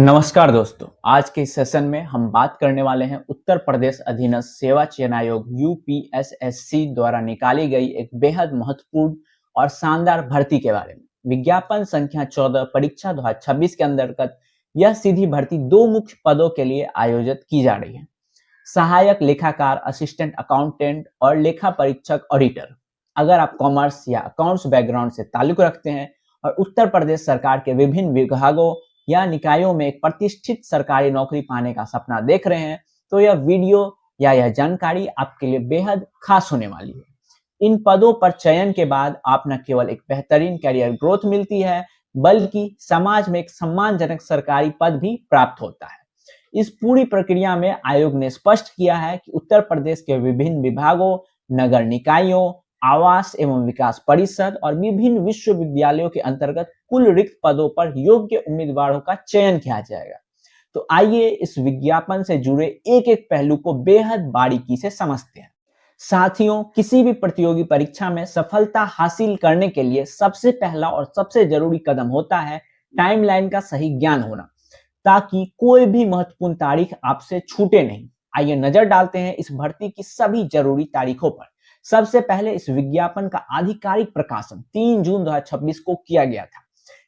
नमस्कार दोस्तों, आज के इस सेशन में हम बात करने वाले हैं उत्तर प्रदेश अधीनस्थ सेवा चयन आयोग यूपीएसएससी द्वारा निकाली गई एक बेहद महत्वपूर्ण और शानदार भर्ती के बारे में। विज्ञापन संख्या 14 परीक्षा 2026 के अंतर्गत यह सीधी भर्ती दो मुख्य पदों के लिए आयोजित की जा रही है। सहायक लेखाकार, असिस्टेंट अकाउंटेंट और लेखा परीक्षक ऑडिटर। अगर आप कॉमर्स या अकाउंट्स बैकग्राउंड से ताल्लुक रखते हैं और उत्तर प्रदेश सरकार के विभिन्न विभागों या निकायों में एक प्रतिष्ठित सरकारी नौकरी पाने का सपना देख रहे हैं, तो यह वीडियो या यह जानकारी आपके लिए बेहद खास होने वाली है। इन पदों पर चयन के बाद आप न केवल एक बेहतरीन करियर ग्रोथ मिलती है, बल्कि समाज में एक सम्मानजनक सरकारी पद भी प्राप्त होता है। इस पूरी प्रक्रिया में आयोग ने स्पष्ट किया है कि उत्तर प्रदेश के विभिन्न विभागों, नगर निकायों, आवास एवं विकास परिषद और विभिन्न विश्वविद्यालयों के अंतर्गत कुल रिक्त पदों पर योग्य उम्मीदवारों का चयन किया जाएगा। तो आइए इस विज्ञापन से जुड़े एक एक पहलू को बेहद बारीकी से समझते हैं। साथियों, किसी भी प्रतियोगी परीक्षा में सफलता हासिल करने के लिए सबसे पहला और सबसे जरूरी कदम होता है टाइमलाइन का सही ज्ञान होना, ताकि कोई भी महत्वपूर्ण तारीख आपसे छूटे नहीं। आइए नजर डालते हैं इस भर्ती की सभी जरूरी तारीखों पर। सबसे पहले इस विज्ञापन का आधिकारिक प्रकाशन 3 जून 2026 को किया गया था।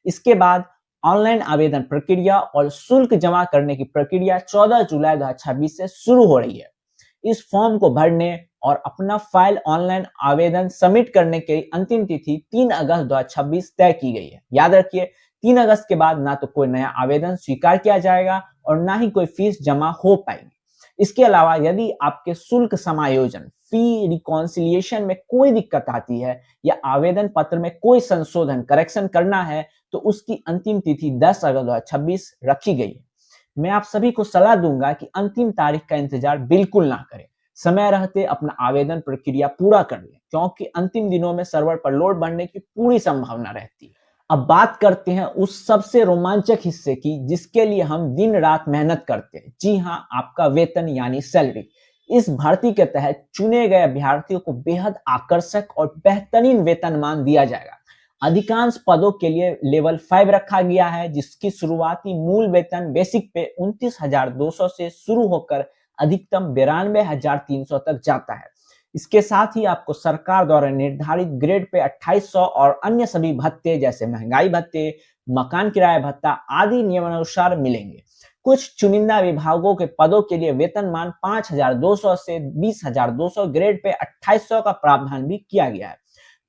इसके बाद ऑनलाइन आवेदन प्रक्रिया और शुल्क जमा करने की प्रक्रिया 14 जुलाई 2026 से शुरू हो रही है। इस फॉर्म को भरने और अपना फाइल ऑनलाइन आवेदन सबमिट करने की अंतिम तिथि 3 अगस्त 2026 तय की गई है। याद रखिए, 3 अगस्त के बाद ना तो कोई नया आवेदन स्वीकार किया जाएगा और ना ही कोई फीस जमा हो पाएगी। इसके अलावा यदि आपके शुल्क समायोजन फी रिकॉन्सिलिएशन में कोई दिक्कत आती है या आवेदन पत्र में कोई संशोधन करेक्शन करना है, तो उसकी अंतिम तिथि 10 अगस्त 2026 रखी गई है। मैं आप सभी को सलाह दूंगा कि अंतिम तारीख का इंतजार बिल्कुल ना करें। समय रहते अपना आवेदन प्रक्रिया पूरा कर लें, क्योंकि अंतिम दिनों में सर्वर पर लोड बढ़ने की पूरी संभावना रहती है। अब बात करते हैं उस सबसे रोमांचक हिस्से की, जिसके लिए हम दिन रात मेहनत करते हैं। जी हाँ, आपका वेतन यानी सैलरी। इस भर्ती के तहत चुने गए अभ्यर्थियों को बेहद आकर्षक और बेहतरीन वेतनमान दिया जाएगा। अधिकांश पदों के लिए लेवल 5 रखा गया है, जिसकी शुरुआती मूल वेतन बेसिक पे 29,200 से शुरू होकर अधिकतम 92,300 तक जाता है। इसके साथ ही आपको सरकार द्वारा निर्धारित ग्रेड पे 2800 और अन्य सभी भत्ते जैसे महंगाई भत्ते, मकान किराया भत्ता आदि नियमानुसार मिलेंगे। कुछ चुनिंदा विभागों के पदों के लिए वेतनमान 5,200 से 20,200, ग्रेड पे 2800 का प्रावधान भी किया गया है।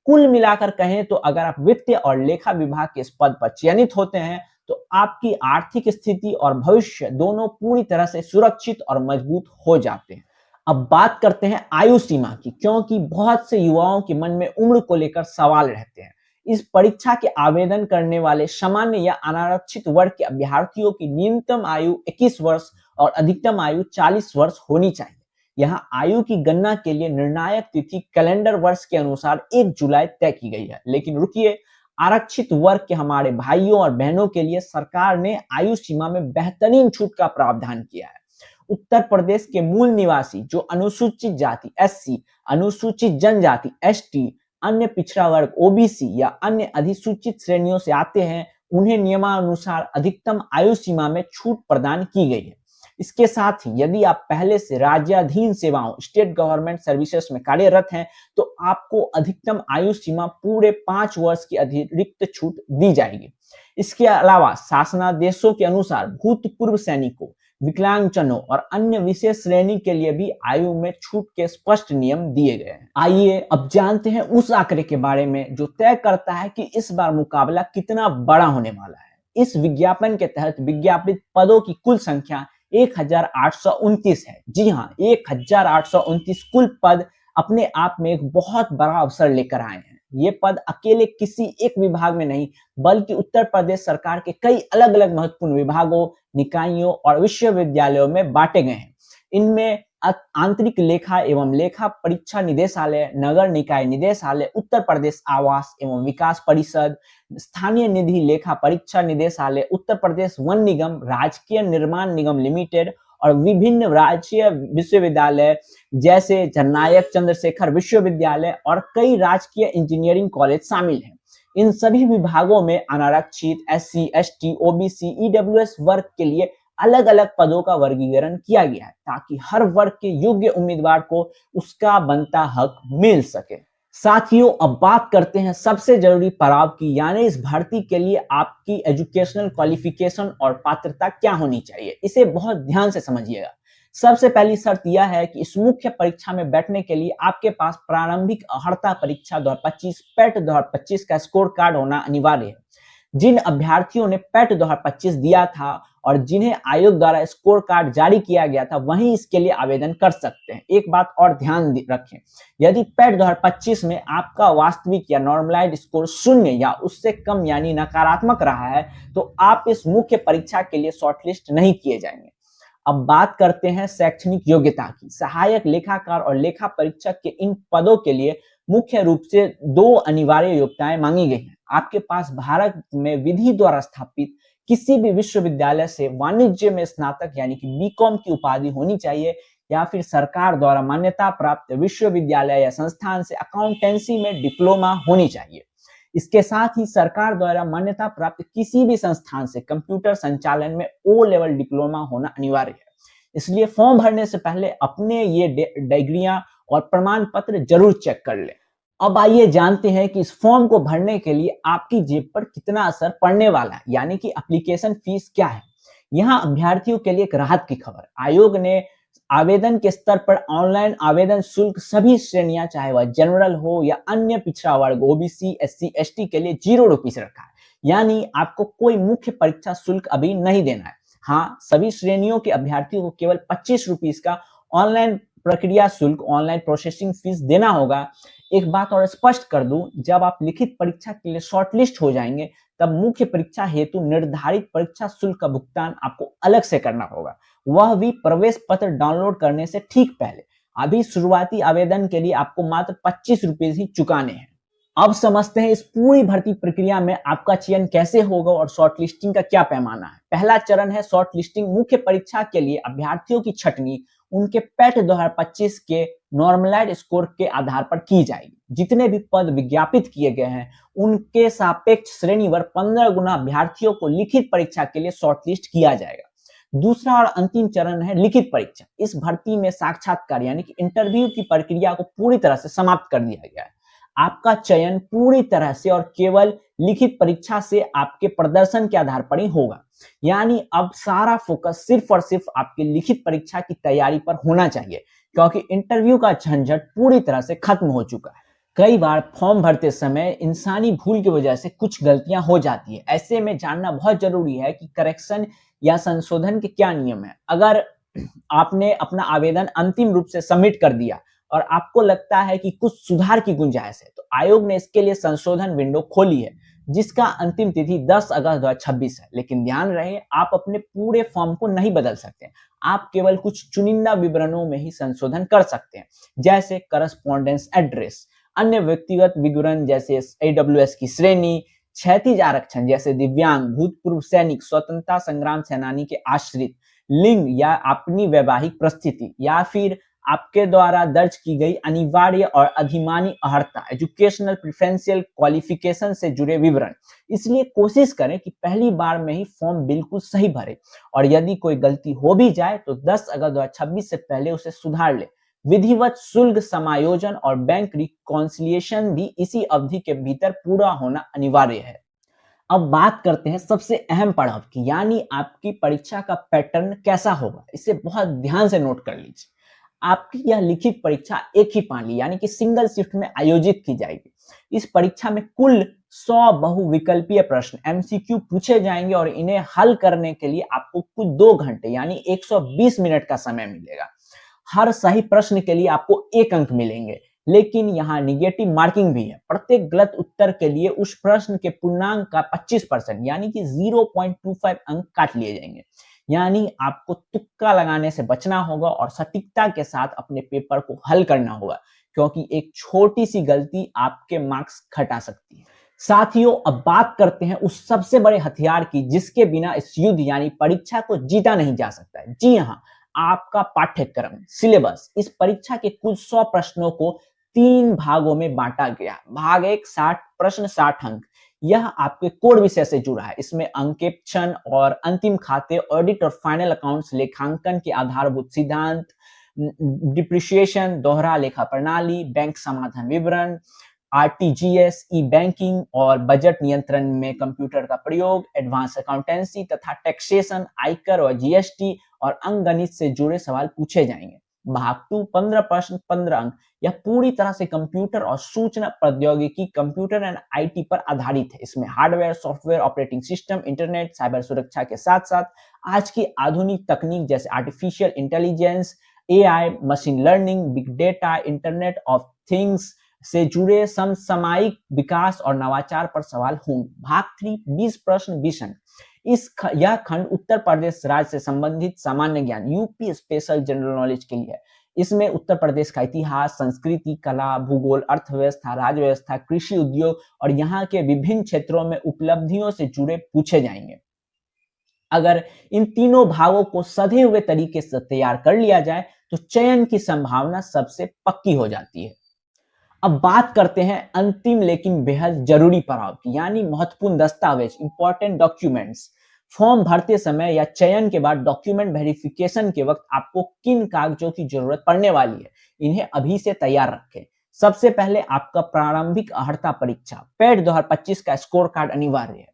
कुल मिलाकर कहें तो अगर आप वित्तीय और लेखा विभाग के इस पद पर चयनित होते हैं, तो आपकी आर्थिक स्थिति और भविष्य दोनों पूरी तरह से सुरक्षित और मजबूत हो जाते हैं। अब बात करते हैं आयु सीमा की, क्योंकि बहुत से युवाओं के मन में उम्र को लेकर सवाल रहते हैं। इस परीक्षा के आवेदन करने वाले सामान्य या अनारक्षित वर्ग के अभ्यर्थियों की न्यूनतम आयु 21 वर्ष और अधिकतम आयु 40 वर्ष होनी चाहिए। यहाँ आयु की गणना के लिए निर्णायक तिथि कैलेंडर वर्ष के अनुसार 1 जुलाई तय की गई है। लेकिन रुकिए, आरक्षित वर्ग के हमारे भाइयों और बहनों के लिए सरकार ने आयु सीमा में बेहतरीन छूट का प्रावधान किया है। उत्तर प्रदेश के मूल निवासी जो अनुसूचित जाति एससी, अनुसूचित जनजाति एसटी, अन्य पिछड़ा वर्ग ओबीसी या अन्य अधिसूचित श्रेणियों से आते हैं, उन्हें नियमानुसार अधिकतम आयु सीमा में छूट प्रदान की गई है। इसके साथ ही यदि आप पहले से राज्याधीन सेवाओं स्टेट गवर्नमेंट सर्विसेज में कार्यरत हैं, तो आपको अधिकतम आयु सीमा पूरे 5 वर्ष की अतिरिक्त छूट दी जाएगी। इसके अलावा शासनादेशों के अनुसार भूतपूर्व सैनिकों, विकलांगजनों और अन्य विशेष श्रेणी के लिए भी आयु में छूट के स्पष्ट नियम दिए गए हैं। आइए अब जानते हैं उस आंकड़े के बारे में जो तय करता है कि इस बार मुकाबला कितना बड़ा होने वाला है। इस विज्ञापन के तहत विज्ञापित पदों की कुल संख्या 1829 है। जी हाँ, 1829 कुल पद अपने आप में एक बहुत बड़ा अवसर लेकर आए हैं। ये पद अकेले किसी एक विभाग में नहीं, बल्कि उत्तर प्रदेश सरकार के कई अलग अलग महत्वपूर्ण विभागों, निकायों और विश्वविद्यालयों में बांटे गए हैं। इनमें आंतरिक लेखा एवं लेखा परीक्षा निदेशालय, नगर निकाय निदेशालय, उत्तर प्रदेश आवास एवं विकास परिषद, स्थानीय निधि लेखा परीक्षा निदेशालय, उत्तर प्रदेश वन निगम, राजकीय निर्माण निगम लिमिटेड और विभिन्न राज्य विश्वविद्यालय जैसे जननायक चंद्रशेखर विश्वविद्यालय और कई राजकीय इंजीनियरिंग कॉलेज शामिल हैं। इन सभी विभागों में अनारक्षित, एससी, एसटी, ओबीसी, ईडब्ल्यूएस वर्ग के लिए अलग अलग पदों का वर्गीकरण किया गया है ताकि हर वर्ग के योग्य उम्मीदवार को उसका बनता हक मिल सके। साथियों, अब बात करते हैं सबसे जरूरी पड़ाव की, यानी इस भर्ती के लिए आपकी एजुकेशनल क्वालिफिकेशन और पात्रता क्या होनी चाहिए। इसे बहुत ध्यान से समझिएगा। सबसे पहली शर्त यह है कि इस मुख्य परीक्षा में बैठने के लिए आपके पास प्रारंभिक अर्हता परीक्षा 2025 पेट 2025 का स्कोर कार्ड होना अनिवार्य है। जिन अभ्यर्थियों ने पेट 2025 दिया था और जिन्हें आयोग द्वारा स्कोर कार्ड जारी किया गया था वही इसके लिए आवेदन कर सकते हैं। एक बात और ध्यान रखें, यदि पेट 2025 में आपका वास्तविक या नॉर्मलाइज्ड स्कोर 0 या उससे कम यानी नकारात्मक रहा है तो आप इस मुख्य परीक्षा के लिए शॉर्टलिस्ट नहीं किए जाएंगे। अब बात करते हैं शैक्षणिक योग्यता की। सहायक लेखाकार और लेखा परीक्षक के इन पदों के लिए मुख्य रूप से 2 अनिवार्य योग्यताएं मांगी गई हैं। आपके पास भारत में विधि द्वारा स्थापित किसी भी विश्वविद्यालय से वाणिज्य में स्नातक यानी कि बीकॉम की उपाधि होनी चाहिए या फिर सरकार द्वारा मान्यता प्राप्त विश्वविद्यालय या संस्थान से अकाउंटेंसी में डिप्लोमा होनी चाहिए। इसके साथ ही सरकार द्वारा मान्यता प्राप्त किसी भी संस्थान से कंप्यूटर संचालन में ओ लेवल डिप्लोमा होना अनिवार्य है। इसलिए फॉर्म भरने से पहले अपने ये डिग्रियां और प्रमाण पत्र जरूर चेक कर लें। अब आइए जानते हैं कि इस फॉर्म को भरने के लिए आपकी जेब पर कितना असर पड़ने वाला है, यानी कि एप्लीकेशन फीस क्या है। यहाँ अभ्यर्थियों के लिए एक राहत की खबर, आयोग ने आवेदन के स्तर पर ऑनलाइन आवेदन शुल्क सभी श्रेणियां चाहे वह जनरल हो या अन्य पिछड़ा वर्ग ओबीसी, एससी, एसटी के लिए 0 रुपीस रखा है। यानी आपको कोई मुख्य परीक्षा शुल्क अभी नहीं देना है। हाँ, सभी श्रेणियों के अभ्यर्थियों को केवल 25 रुपीस का ऑनलाइन प्रक्रिया शुल्क, ऑनलाइन प्रोसेसिंग फीस देना होगा। एक बात और स्पष्ट कर दूं, जब आप लिखित परीक्षा के लिए शॉर्टलिस्ट हो जाएंगे तब मुख्य परीक्षा हेतु निर्धारित परीक्षा शुल्क का भुगतान आपको अलग से करना होगा, वह भी प्रवेश पत्र डाउनलोड करने से ठीक पहले। अभी शुरुआती आवेदन के लिए आपको मात्र 25 रुपीस ही चुकाने हैं। अब समझते हैं इस पूरी भर्ती प्रक्रिया में आपका चयन कैसे होगा और शॉर्टलिस्टिंग का क्या पैमाना है। पहला चरण है शॉर्टलिस्टिंग। मुख्य परीक्षा के लिए अभ्यर्थियों की छंटनी उनके पेट 2025 के नॉर्मलाइज्ड स्कोर के आधार पर की जाएगी। जितने भी पद विज्ञापित किए गए हैं उनके सापेक्ष श्रेणीवार 15 गुना अभ्यर्थियों को लिखित परीक्षा के लिए शॉर्टलिस्ट किया जाएगा। दूसरा और अंतिम चरण है लिखित परीक्षा। इस भर्ती में साक्षात्कार यानी कि इंटरव्यू की प्रक्रिया को पूरी तरह से समाप्त कर दिया गया है। आपका चयन पूरी तरह से और केवल लिखित परीक्षा से आपके प्रदर्शन के आधार पर ही होगा। यानी अब सारा फोकस सिर्फ और सिर्फ आपकी लिखित परीक्षा की तैयारी पर होना चाहिए, क्योंकि इंटरव्यू का झंझट पूरी तरह से खत्म हो चुका है। कई बार फॉर्म भरते समय इंसानी भूल की वजह से कुछ गलतियां हो जाती है। ऐसे में जानना बहुत जरूरी है कि करेक्शन या संशोधन के क्या नियम है। अगर आपने अपना आवेदन अंतिम रूप से सबमिट कर दिया और आपको लगता है कि कुछ सुधार की गुंजाइश है तो आयोग ने इसके लिए संशोधन विंडो खोली है, जिसका अंतिम तिथि 10 अगस्त 2026 है। लेकिन ध्यान रहे, आप अपने पूरे फॉर्म को नहीं बदल सकते। आप केवल कुछ चुनिंदा विवरणों में ही संशोधन कर सकते हैं, जैसे करस्पॉन्डेंस एड्रेस, अन्य व्यक्तिगत विवरण जैसे AWS की श्रेणी, क्षैतिज आरक्षण जैसे दिव्यांग, भूतपूर्व सैनिक, स्वतंत्रता संग्राम सेनानी के आश्रित, लिंग या अपनी वैवाहिक परिस्थिति, या फिर आपके द्वारा दर्ज की गई अनिवार्य और अधिमानी अर्हता, एजुकेशनल प्रेफरेंशियल क्वालिफिकेशन से जुड़े विवरण। इसलिए कोशिश करें कि पहली बार में ही फॉर्म बिल्कुल सही भरें और यदि कोई गलती हो भी जाए तो 10 अगस्त 2026 से पहले उसे सुधार ले। विधिवत शुल्क समायोजन और बैंक रिकॉन्सिलिएशन भी इसी अवधि के भीतर पूरा होना अनिवार्य है। अब बात करते हैं सबसे अहम पड़ाव की, यानी आपकी परीक्षा का पैटर्न कैसा होगा। इसे बहुत ध्यान से नोट कर लीजिए। आपकी यह लिखित परीक्षा एक ही पाली यानी कि सिंगल शिफ्ट में आयोजित की जाएगी। इस परीक्षा में कुल 100 बहुविकल्पीय प्रश्न MCQ पूछे जाएंगे और इन्हें हल करने के लिए आपको कुल 2 घंटे यानी 120 मिनट का समय मिलेगा। हर सही प्रश्न के लिए आपको 1 अंक मिलेंगे, लेकिन यहाँ निगेटिव मार्किंग भी है। प्रत्येक गलत उत्तर के लिए उस प्रश्न के पूर्णांक का 25% यानी कि 0.25 अंक काट लिए जाएंगे। यानी आपको तुक्का लगाने से बचना होगा और सटीकता के साथ अपने पेपर को हल करना होगा, क्योंकि एक छोटी सी गलती आपके मार्क्स घटा सकती है। साथियों, अब बात करते हैं उस सबसे बड़े हथियार की जिसके बिना इस युद्ध यानी परीक्षा को जीता नहीं जा सकता है। जी हाँ, आपका पाठ्यक्रम सिलेबस। इस परीक्षा के कुल 100 प्रश्नों को 3 भागों में बांटा गया। भाग 1 60 प्रश्न 60 अंक, यह आपके कोर विषय से जुड़ा है। इसमें अंकेक्षण और अंतिम खाते, ऑडिट और फाइनल अकाउंट्स, लेखांकन के आधारभूत सिद्धांत, डिप्रिसिएशन, दोहरा लेखा प्रणाली, बैंक समाधान विवरण, आरटीजीएस, ई बैंकिंग और बजट नियंत्रण में कंप्यूटर का प्रयोग, एडवांस अकाउंटेंसी तथा टैक्सेशन, आयकर और जीएसटी और अंकगणित से जुड़े सवाल पूछे जाएंगे। भाग 2 15 प्रश्न 15 अंक। यह पूरी तरह से कंप्यूटर और सूचना प्रौद्योगिकी, कंप्यूटर एंड आईटी पर आधारित है। इसमें hardware, software, operating system, internet, cyber सुरक्षा के साथ साथ आज की आधुनिक तकनीक जैसे artificial intelligence, AI, machine learning, big data, internet of things से जुड़े समसामयिक विकास और नवाचार पर सवाल होंगे। भाग 3 20 प्रश्न 20 अंक। यह खंड उत्तर प्रदेश राज्य से संबंधित सामान्य ज्ञान यूपी स्पेशल जनरल नॉलेज के लिए है। इसमें उत्तर प्रदेश का इतिहास, संस्कृति, कला, भूगोल, अर्थव्यवस्था, राज्य व्यवस्था, कृषि उद्योग और यहाँ के विभिन्न क्षेत्रों में उपलब्धियों से जुड़े पूछे जाएंगे। अगर इन तीनों भागों को सधे हुए तरीके से तैयार कर लिया जाए तो चयन की संभावना सबसे पक्की हो जाती है। अब बात करते हैं अंतिम लेकिन बेहद जरूरी पड़ाव की, यानी महत्वपूर्ण दस्तावेज, इंपॉर्टेंट डॉक्यूमेंट्स। फॉर्म भरते समय या चयन के बाद डॉक्यूमेंट वेरिफिकेशन के वक्त आपको किन कागजों की जरूरत पड़ने वाली है, इन्हें अभी से तैयार रखें। सबसे पहले आपका प्रारंभिक अर्हता परीक्षा पेड 2025 का स्कोर कार्ड अनिवार्य है।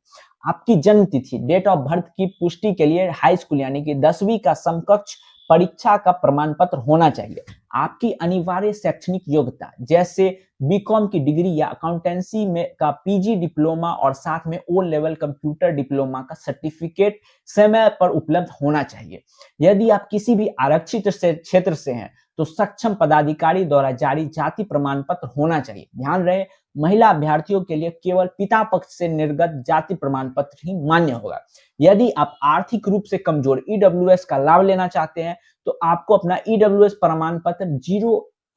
आपकी जन्म तिथि, डेट ऑफ बर्थ की पुष्टि के लिए हाई स्कूल यानी कि 10वीं का समकक्ष परीक्षा का प्रमाण पत्र होना चाहिए। आपकी अनिवार्य शैक्षणिक योग्यता जैसे बीकॉम की डिग्री या अकाउंटेंसी में का पीजी डिप्लोमा और साथ में ओ लेवल कंप्यूटर डिप्लोमा का सर्टिफिकेट समय पर उपलब्ध होना चाहिए। यदि आप किसी भी आरक्षित क्षेत्र से हैं तो सक्षम पदाधिकारी द्वारा जारी जाति प्रमाण पत्र होना चाहिए। ध्यान रहे, महिला अभ्यर्थियों के लिए केवल पिता पक्ष से निर्गत जाति प्रमाण पत्र ही मान्य होगा। यदि आप आर्थिक रूप से कमजोर ईडब्ल्यूएस का लाभ लेना चाहते हैं तो आपको अपना ईडब्ल्यूएस प्रमाण पत्र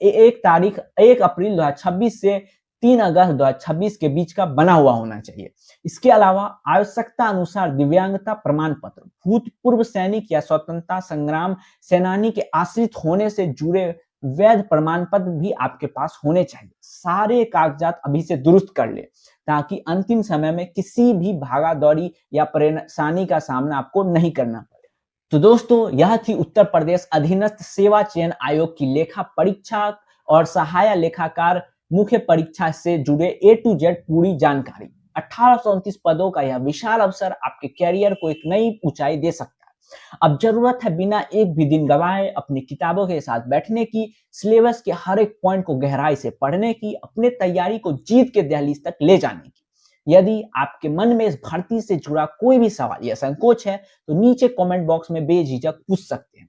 1 अप्रैल 2026 से 3 अगस्त 2026 के बीच का बना हुआ होना चाहिए। इसके अलावा आवश्यकता अनुसार दिव्यांगता प्रमाण पत्र, भूतपूर्व सैनिक या स्वतंत्रता संग्राम सेनानी के आश्रित होने से जुड़े वैध प्रमाण पत्र भी आपके पास होने चाहिए। सारे कागजात अभी से दुरुस्त कर ले ताकि अंतिम समय में किसी भी भागादौड़ी या परेशानी का सामना आपको नहीं करना पड़े। तो दोस्तों, यह थी उत्तर प्रदेश अधीनस्थ सेवा चयन आयोग की लेखा परीक्षा और सहायक लेखाकार मुख्य परीक्षा से जुड़े A to Z पूरी जानकारी। 1829 पदों का यह विशाल अवसर आपके कैरियर को एक नई ऊंचाई दे सकता है। अब जरूरत है बिना एक भी दिन गवाए अपनी किताबों के साथ बैठने की, सिलेबस के हर एक पॉइंट को गहराई से पढ़ने की, अपने तैयारी को जीत के दहलीज तक ले जाने की। यदि आपके मन में इस भर्ती से जुड़ा कोई भी सवाल या संकोच है तो नीचे कमेंट बॉक्स में बेझिझक पूछ सकते हैं।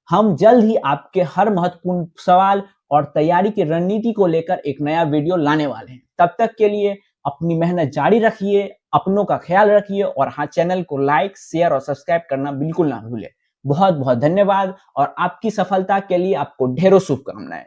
हम जल्द ही आपके हर महत्वपूर्ण सवाल और तैयारी की रणनीति को लेकर एक नया वीडियो लाने वाले हैं। तब तक के लिए अपनी मेहनत जारी रखिए, अपनों का ख्याल रखिए और हाँ, चैनल को लाइक, शेयर और सब्सक्राइब करना बिल्कुल ना भूलें। बहुत बहुत धन्यवाद और आपकी सफलता के लिए आपको ढेरों शुभकामनाएं।